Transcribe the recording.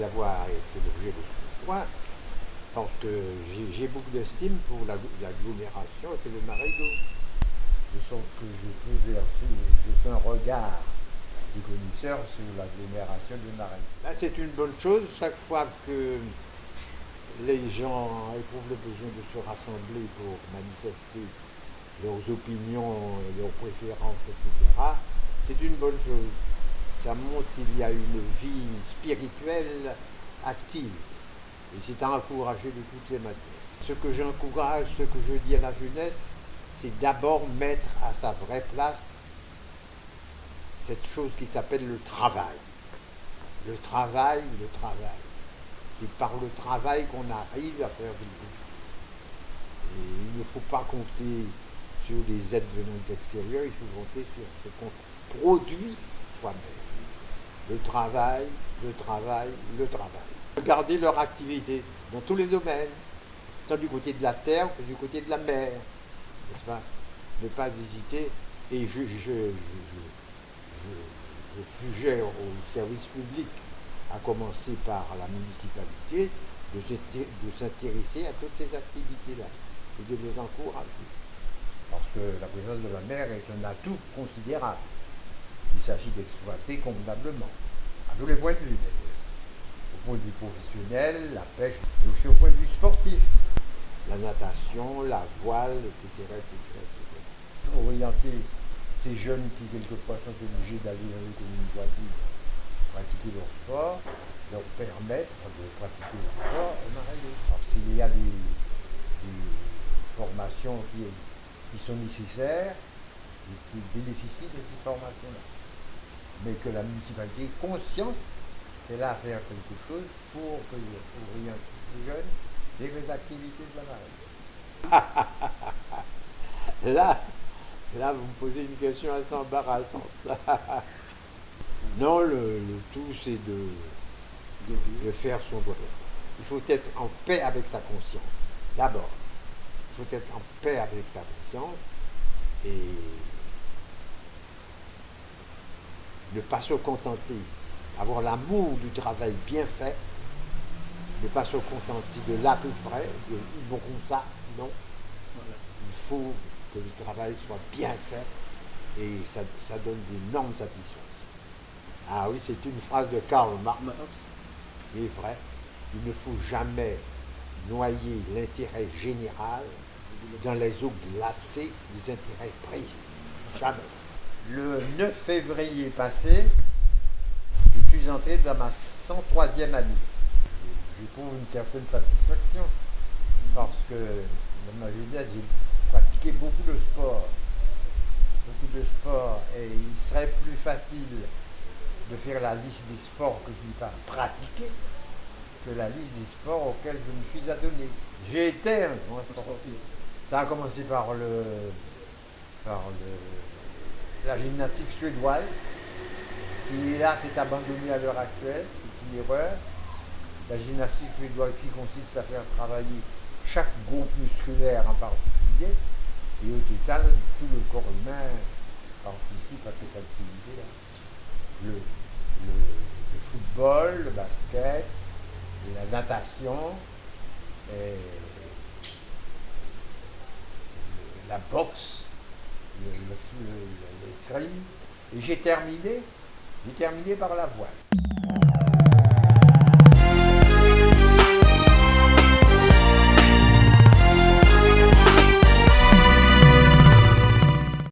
avoir été l'objet de ce point, parce que j'ai beaucoup d'estime pour l'agglomération et le Marais-d'eau. De sorte que je peux verser, je fais un regard du connaisseur sur l'agglomération de Marais. Là, c'est une bonne chose, chaque fois que les gens éprouvent le besoin de se rassembler pour manifester leurs opinions, leurs préférences, etc., c'est une bonne chose. Ça montre qu'il y a une vie spirituelle active. Et c'est à encourager de toutes les manières. Ce que j'encourage, ce que je dis à la jeunesse, c'est d'abord mettre à sa vraie place cette chose qui s'appelle le travail. Le travail, le travail. C'est par le travail qu'on arrive à faire quelque chose. Et il ne faut pas compter sur des aides venant de l'extérieur, il faut compter sur ce qu'on produit soi-même. Le travail, le travail, le travail. Regarder leur activité dans tous les domaines, tant du côté de la terre que du côté de la mer, n'est-ce pas? Ne pas hésiter. Et je suggère au service public, à commencer par la municipalité, de s'intéresser à toutes ces activités-là et de les encourager. Parce que la présence de la mer est un atout considérable qu'il s'agit d'exploiter convenablement, à tous les points de vue d'ailleurs. Au point de vue professionnel, la pêche, mais aussi au point de vue sportif. La natation, la voile, etc., etc., etc. Orienter ces jeunes qui quelquefois sont obligés d'aller dans les communes voisines pratiquer leur sport, leur permettre de pratiquer leur sport au Marais-d'eau. Parce qu'il y a des formations qui sont nécessaires et qui bénéficient de ces formations-là. Mais que la municipalité ait conscience qu'elle a à faire quelque chose pour orienter ces jeunes vers les activités de la Marais-d'eau. Là, vous me posez une question assez embarrassante. Non, le tout, c'est de faire son devoir. Il faut être en paix avec sa conscience, d'abord. Il faut être en paix avec sa conscience et ne pas se contenter, avoir l'amour du travail bien fait, ne pas se contenter de l'à peu près, de bon comme ça, non. Voilà. Il faut que le travail soit bien fait et ça donne d'énormes satisfactions. Ah oui, c'est une phrase de Karl Marx qui est vraie. Il ne faut jamais noyer l'intérêt général dans les eaux glacées des intérêts privés. Jamais. Le 9 février passé, je suis entré dans ma 103e année. J'éprouve une certaine satisfaction parce que dans ma jeunesse, j'ai pratiqué beaucoup de sport. Et il serait plus facile de faire la liste des sports que je n'ai pas pratiqués que la liste des sports auxquels je me suis adonné. J'ai été un grand sportif. Ça a commencé par la gymnastique suédoise, qui là s'est abandonnée à l'heure actuelle, c'est une erreur. La gymnastique suédoise qui consiste à faire travailler chaque groupe musculaire en particulier, et au total, tout le corps humain participe à cette activité-là. Le football, le basket, la natation, la boxe, l'escrime. Et j'ai terminé par la voile.